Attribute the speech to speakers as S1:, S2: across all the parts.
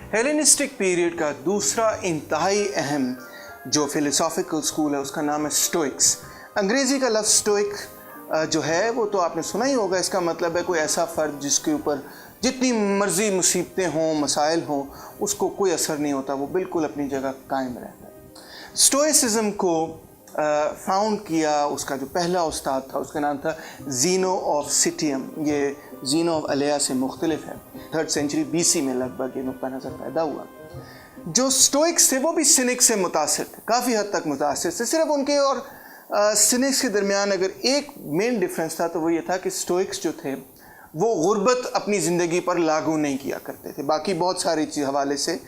S1: Hellenistic period का दूसरा इंतहाई अहम जो फ़िलोसॉफ़िकल स्कूल है उसका नाम है स्टोइक्स। अंग्रेज़ी का लफ्ज़ स्टोइक जो है वो तो आपने सुना ही होगा। इसका मतलब है कोई ऐसा फ़र्द जिसके ऊपर जितनी मर्ज़ी मुसीबतें हों, मसाइल हों, उसको कोई असर नहीं होता, वो बिल्कुल अपनी जगह कायम रहता है। स्टोइसिज़म को फाउंड किया, उसका जो पहला उस्ताद था उसका नाम था ज़ीनो ऑफ सिटियम। ये ज़ीनो ऑफ अलेया से मुख्तलिफ है। 3rd सेंचुरी BC में लगभग ये नुक्ता नज़र पैदा हुआ। जो स्टोइक्स थे वो भी सिनिक्स से मुतासिर थे, काफ़ी हद तक मुतासिर थे। सिर्फ उनके और सिनिक्स के दरमियान अगर एक मेन डिफरेंस था तो वो ये था कि स्टोइक्स जो थे वो गुर्बत अपनी ज़िंदगी पर लागू नहीं किया करते थे। बाकी बहुत सारी हवाले से,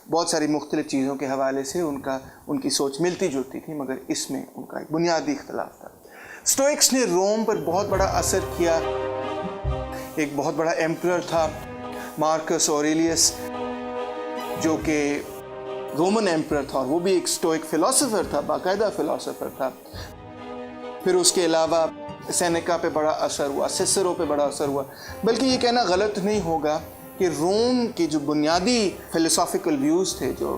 S1: बहुत सारी मुख्तलिफ़ चीज़ों के हवाले से उनकी सोच मिलती जुलती थी, मगर इसमें उनका एक बुनियादी इख्तलाफ था। स्टोइक्स ने रोम पर बहुत बड़ा असर किया। एक बहुत बड़ा एम्परर था मार्कस ऑरेलियस, जो कि रोमन एम्परर था और वो भी एक स्टोइक फ़िलासफ़र था, बाकायदा फ़िलासफ़र था। फिर उसके अलावा सेनेका पे बड़ा असर हुआ, सिसरो पे बड़ा असर हुआ। बल्कि ये कहना गलत नहीं होगा कि रोम की जो बुनियादी फ़िलोसॉफ़िकल व्यूज़ थे, जो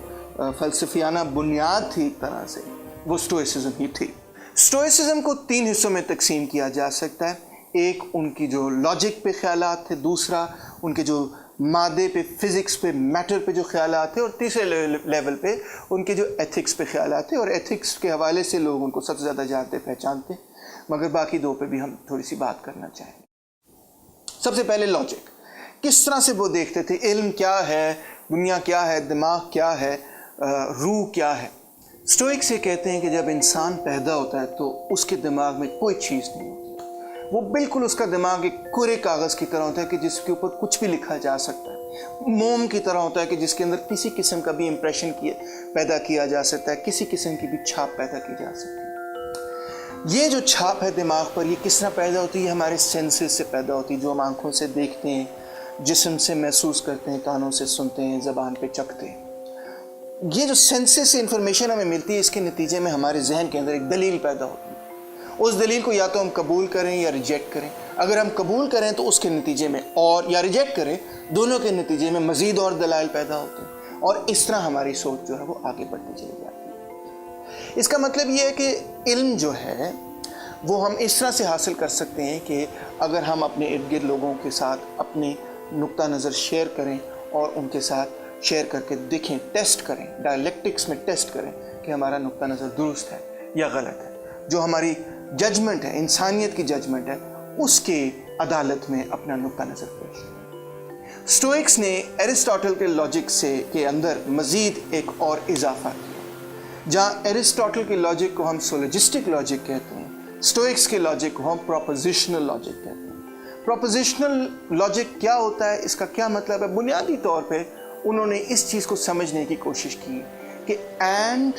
S1: फ़लसफ़ियाना बुनियाद थी एक तरह से, वो स्टोइसिज़म ही थी। स्टोइसिज़म को 3 हिस्सों में तकसीम किया जा सकता है। एक उनकी जो लॉजिक पे ख़यालात थे, दूसरा उनके जो मादे पे, फ़िज़िक्स पे, मैटर पे जो ख़यालात थे, और तीसरे लेवल पे उनके जो एथिक्स पे ख़यालात थे। और एथिक्स के हवाले से लोग उनको सबसे ज़्यादा जानते पहचानते हैं, मगर बाकी दो पे भी हम थोड़ी सी बात करना चाहेंगे। सबसे पहले लॉजिक, किस तरह से वो देखते थे, इल्म क्या है, दुनिया क्या है, दिमाग क्या है, रूह क्या है। स्टोइक्स ये कहते हैं कि जब इंसान पैदा होता है तो उसके दिमाग में कोई चीज़ नहीं होती। वो बिल्कुल, उसका दिमाग एक कोरे कागज़ की तरह होता है कि जिसके ऊपर कुछ भी लिखा जा सकता है। मोम की तरह होता है कि जिसके अंदर किसी किस्म का भी इम्प्रेशन पैदा किया जा सकता है, किसी किस्म की भी छाप पैदा की जा सकती है। ये जो छाप है दिमाग पर, ये किस तरह पैदा होती है? हमारे सेंसेस से पैदा होती है, जो हम आँखों से देखते हैं, जिस्म से महसूस करते हैं, कानों से सुनते हैं, ज़बान पे चखते हैं। ये जो सेंसेस से इंफॉर्मेशन हमें मिलती है, इसके नतीजे में हमारे जहन के अंदर एक दलील पैदा होती है। उस दलील को या तो हम कबूल करें या रिजेक्ट करें। अगर हम कबूल करें तो उसके नतीजे में, और या रिजेक्ट करें, दोनों के नतीजे में मज़ीद और दलाइल पैदा होते हैं, और इस तरह हमारी सोच जो है वो आगे बढ़ती चली जाती है। इसका मतलब ये है कि इल्म जो है वो हम इस तरह से हासिल कर सकते हैं कि अगर हम अपने इर्द गिर्द लोगों के साथ अपनी नुक्ता नज़र शेयर करें और उनके साथ शेयर करके देखें, टेस्ट करें, डायलेक्टिक्स में टेस्ट करें कि हमारा नुक्ता नज़र दुरुस्त है या गलत है। जो हमारी जजमेंट है, इंसानियत की जजमेंट है, उसके अदालत में अपना नुक्ता नज़र पेश करें। स्टोइक्स ने एरिस्टोटल के लॉजिक से के अंदर मज़ीद एक और इजाफा किया। जहाँ एरिस्टोटल के लॉजिक को हम सोलोजिस्टिक लॉजिक कहते हैं, स्टोइक्स के लॉजिक को हम प्रोपोजिशनल लॉजिक कहते हैं। प्रोपोजिशनल लॉजिक क्या होता है, इसका क्या मतलब है? बुनियादी तौर पे उन्होंने इस चीज़ को समझने की कोशिश की कि एंड,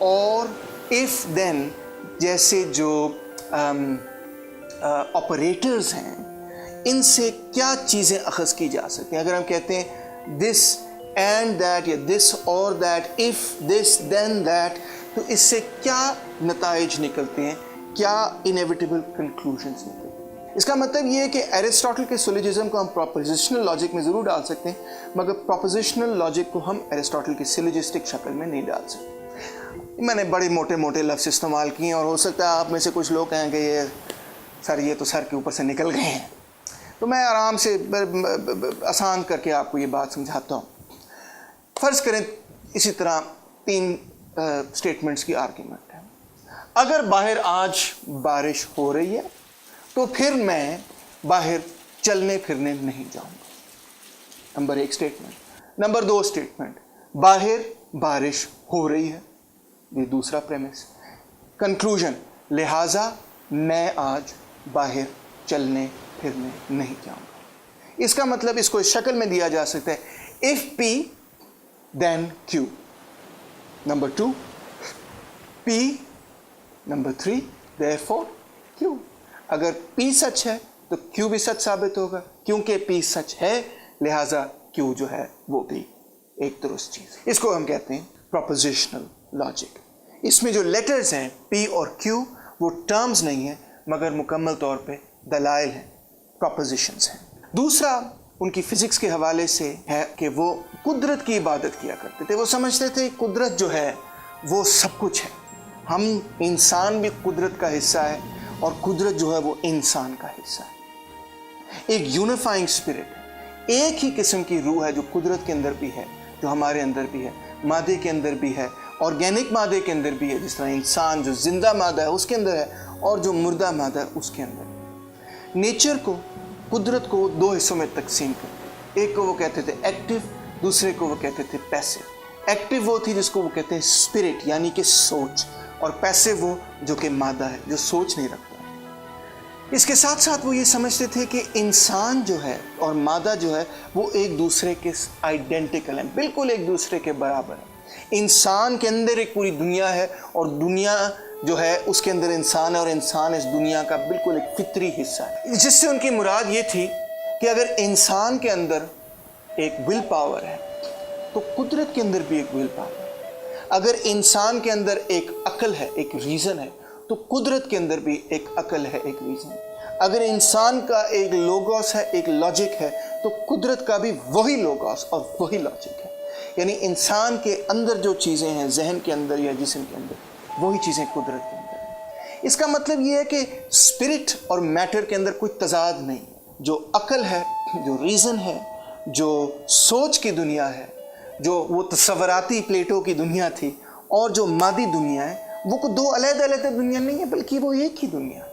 S1: और, इफ़, देन जैसे जो ऑपरेटर्स हैं, इनसे क्या चीज़ें अखज़ की जा सकती हैं। अगर हम कहते हैं दिस एंड दैट, या दिस और that, if this then that, तो इससे क्या नताइज निकलते हैं, क्या इनएविटेबल कंक्लूजन्स निकलते हैं। इसका मतलब ये है कि एरिस्टोटल के सिलोजिज्म को हम प्रोपोजिशनल लॉजिक में ज़रूर डाल सकते हैं, मगर प्रोपोजिशनल लॉजिक को हम एरिस्टोटल की सिलोजिस्टिक शक्ल में नहीं डाल सकते। मैंने बड़े मोटे मोटे लफ्ज़ इस्तेमाल किए, और हो सकता है आप में से कुछ लोग कहेंगे ये तो सर के ऊपर से निकल गए हैं। तो मैं आराम से आसान करके आपको ये बात समझाता हूँ। फ़र्ज़ करें इसी तरह 3 स्टेटमेंट्स की आर्ग्यूमेंट है। अगर बाहर आज बारिश हो रही है तो फिर मैं बाहर चलने फिरने नहीं जाऊंगा। Number 1 statement. नंबर 2 स्टेटमेंट, बाहर बारिश हो रही है, ये दूसरा प्रेमिस। कंक्लूजन, लिहाजा मैं आज बाहर चलने फिरने नहीं जाऊंगा। इसका मतलब इसको इस शक्ल में दिया जा सकता है, if P then Q। Number 2 P, number 3 therefore Q। अगर P सच है तो Q भी सच साबित होगा, क्योंकि P सच है लिहाजा Q जो है वो भी एक दुरुस्त चीज़। इसको हम कहते हैं प्रोपोजिशनल लॉजिक। इसमें जो लेटर्स हैं P और Q वो टर्म्स नहीं है, मगर मुकम्मल तौर पे दलाइल हैं, प्रोपोजिशंस हैं। दूसरा उनकी फ़िज़िक्स के हवाले से है कि वो कुदरत की इबादत किया करते थे। वो समझते थे कुदरत जो है वो सब कुछ है, हम इंसान भी कुदरत का हिस्सा है और कुदरत जो है वो इंसान का हिस्सा है। एक यूनिफाइंग स्पिरिट है, एक ही किस्म की रूह है जो कुदरत के अंदर भी है, जो हमारे अंदर भी है, मादे के अंदर भी है, ऑर्गेनिक मादे के अंदर भी है, जिस तरह इंसान जो जिंदा मादा है उसके अंदर है और जो मुर्दा मादा है उसके अंदर है। नेचर को, कुदरत को दो हिस्सों में तकसीम करते, एक को वो कहते थे एक्टिव, दूसरे को वो कहते थे पैसिव। एक्टिव वो थी जिसको वो कहते हैं स्पिरिट यानी कि सोच, और पैसिव वो जो कि मादा है, जो सोच नहीं रखता। इसके साथ साथ वो ये समझते थे कि इंसान जो है और मादा जो है वो एक दूसरे के आइडेंटिकल हैं, बिल्कुल एक दूसरे के बराबर है। इंसान के अंदर एक पूरी दुनिया है और दुनिया जो है उसके अंदर इंसान है, और इंसान इस दुनिया का बिल्कुल एक फितरी हिस्सा है। जिससे उनकी मुराद ये थी कि अगर इंसान के अंदर एक विल पावर है तो कुदरत के अंदर भी एक विल पावर है। अगर इंसान के अंदर एक अकल है, एक रीज़न है, तो कुदरत के अंदर भी एक अकल है, एक रीज़न है। अगर इंसान का एक लोगोस है, एक लॉजिक है, तो कुदरत का भी वही लोगोस और वही लॉजिक है। यानी इंसान के अंदर जो चीज़ें हैं, जहन के अंदर या जिस्म के अंदर, वही चीज़ें कुदरत के अंदर हैं। इसका मतलब ये है कि स्पिरिट और मैटर के अंदर कोई तजाद नहीं है। जो अकल है, जो रीज़न है, जो सोच की दुनिया है, जो वो तसव्वुराती प्लेटो की दुनिया थी, और जो मादी दुनिया है, वो को दो अलग-अलग दुनिया नहीं है, बल्कि वो एक ही दुनिया है।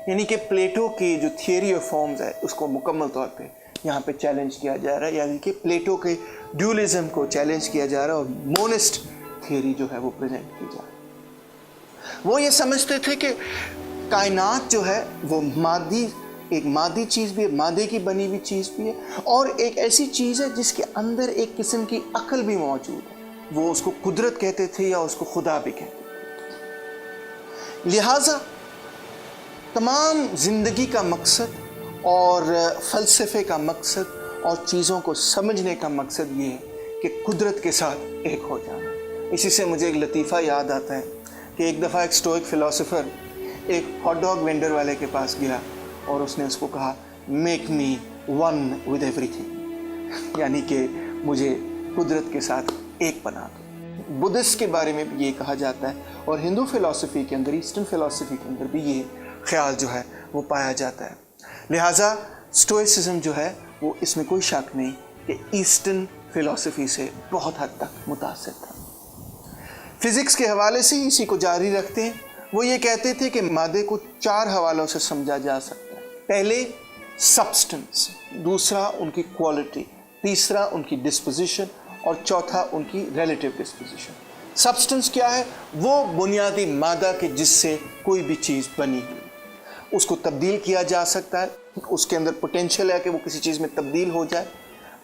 S1: यानी कि प्लेटो की जो थियरी ऑफ फॉर्म्स है उसको मुकम्मल तौर पे यहाँ पे चैलेंज किया जा रहा है, यानी कि प्लेटो के ड्यूलिज्म को चैलेंज किया जा रहा है और मोनिस्ट थियरी जो है वो प्रेजेंट की जा रही है। वो ये समझते थे कि कायनात जो है वो एक मादी चीज़ भी है, मादे की बनी हुई चीज़ भी है, और एक ऐसी चीज़ है जिसके अंदर एक किस्म की अकल भी मौजूद है। वो उसको कुदरत कहते थे या उसको खुदा भी कहते थे। लिहाजा तमाम ज़िंदगी का मकसद और फ़लसफ़े का मकसद और चीज़ों को समझने का मकसद ये है कि कुदरत के साथ एक हो जाना। इसी से मुझे एक लतीफ़ा याद आता है कि एक दफ़ा एक स्टोइक फ़िलासफ़र एक हॉट डॉग वेंडर वाले के पास गया और उसने उसको कहा, make me one with everything, यानी कि मुझे कुदरत के साथ एक बना दो। बुद्धिस्ट के बारे में भी ये कहा जाता है और हिंदू फ़िलासफ़ी के अंदर, ईस्टर्न फ़िलासफ़ी के अंदर भी ये ख़्याल जो है वो पाया जाता है। लिहाजा स्टोइसिज्म जो है वो इसमें कोई शक नहीं कि ईस्टर्न फ़िलासफ़ी से बहुत हद तक मुतासिर था। फ़िज़िक्स के हवाले से इसी को जारी रखते हैं। वो ये कहते थे कि मादे को 4 हवालों से समझा जा सकता है। पहले सब्सटेंस, दूसरा उनकी क्वालिटी, तीसरा उनकी डिस्पोजिशन और चौथा उनकी रिलेटिव डिस्पोजिशन। सब्सटेंस क्या है? वो बुनियादी मादा के जिससे कोई भी चीज़ बनी हुई, उसको तब्दील किया जा सकता है, उसके अंदर पोटेंशियल है कि वो किसी चीज़ में तब्दील हो जाए,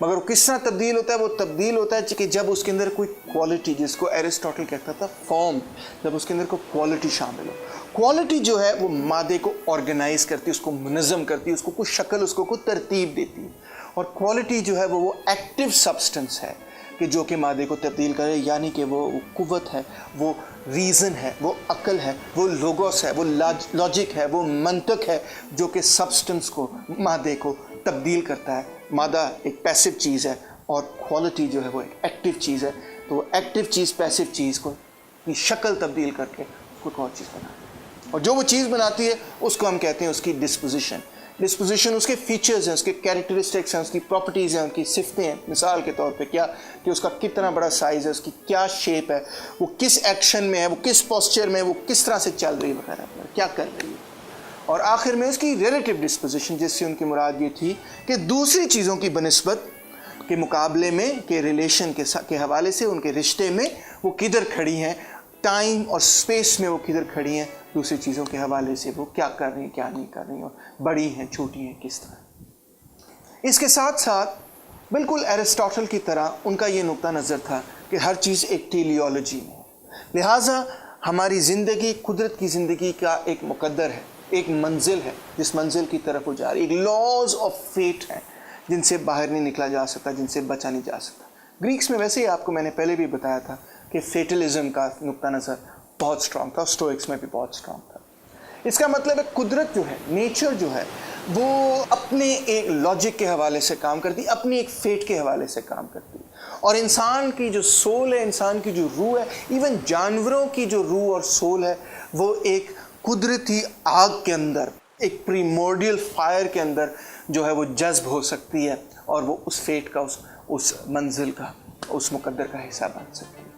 S1: मगर वो किस तरह तब्दील होता है? वो तब्दील होता है कि जब उसके अंदर कोई क्वालिटी, जिसको एरिस्टोटल कहता था फॉर्म, जब उसके अंदर कोई क्वालिटी शामिल हो। क्वालिटी जो है वो मादे को ऑर्गेनाइज करती है, उसको मुनज़्ज़म करती है, उसको कुछ शक्ल, उसको कुछ तरतीब देती है। और क्वालिटी जो है वो एक्टिव सब्सटेंस है कि जो कि मादे को तब्दील करे, यानी कि वो कुव्वत है, वो रीज़न है, वो अकल है, वो लोगोस है, वो लॉजिक है, वो मंतक है जो कि सब्सटेंस को, मादे को तब्दील करता है। मादा एक पैसिव चीज़ है और क्वालिटी जो है वो एक एक्टिव चीज़ है। तो वो एक्टिव चीज़ पैसिव चीज़ को की शक्ल तब्दील करके उसको एक और चीज़ बनाती है, और जो वो चीज़ बनाती है उसको हम कहते हैं उसकी डिस्पोजिशन। डिस्पोजिशन उसके फीचर्स हैं, उसके कैरेक्टरिस्टिक्स हैं, उसकी प्रॉपर्टीज़ हैं, उनकी सिफतें हैं। मिसाल के तौर पे क्या कि उसका कितना बड़ा साइज़ है, उसकी क्या शेप है, वो किस एक्शन में है, वो किस पोस्चर में है, वो किस तरह से चल रही है वगैरह, क्या कर रही है। और आखिर में उसकी रिलेटिव डिस्पोजिशन, जिससे उनकी मुराद ये थी कि दूसरी चीज़ों की बनिस्बत के मुकाबले में, के रिलेशन के हवाले से, उनके रिश्ते में वो किधर खड़ी हैं, टाइम और स्पेस में वो किधर खड़ी हैं, दूसरी चीज़ों के हवाले से वो क्या कर रही हैं, क्या नहीं कर रही हैं, और बड़ी हैं, छोटी हैं, किस तरह। इसके साथ साथ बिल्कुल एरिस्टोटल की तरह उनका ये नुक्ता नज़र था कि हर चीज़ एक टेलियोलॉजी में है। लिहाजा हमारी ज़िंदगी कुदरत की ज़िंदगी का एक मुकद्दर है, एक मंजिल है जिस मंजिल की तरफ वो जा रही, एक लॉज ऑफ फेट है जिनसे बाहर नहीं निकला जा सकता, जिनसे बचा नहीं जा सकता। ग्रीक्स में वैसे ही आपको मैंने पहले भी बताया था कि फेटलिज्म का नुक्ता नज़र बहुत स्ट्रॉन्ग था, स्टोइक्स में भी बहुत स्ट्रॉन्ग था। इसका मतलब है कुदरत जो है, नेचर जो है, वो अपने एक लॉजिक के हवाले से काम करती, अपनी एक फेट के हवाले से काम करती। اور انسان کی جو سول ہے، انسان کی جو روح ہے، ایون جانوروں کی جو روح اور سول ہے، وہ ایک قدرتی آگ کے اندر، ایک پریمورڈیل فائر کے اندر جو ہے وہ جذب ہو سکتی ہے، اور وہ اس فیٹ کا، اس منزل کا، اس مقدر کا حصہ بن سکتی ہے۔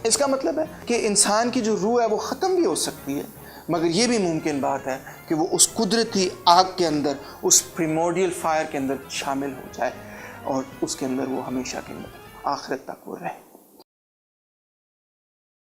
S1: اس کا مطلب ہے کہ انسان کی جو روح ہے وہ ختم بھی ہو سکتی ہے، مگر یہ بھی ممکن بات ہے کہ وہ اس قدرتی آگ کے اندر، اس پریمورڈیل فائر کے اندر شامل ہو جائے، اور اس کے اندر وہ ہمیشہ کے اندر آخرت تک وہ رہے۔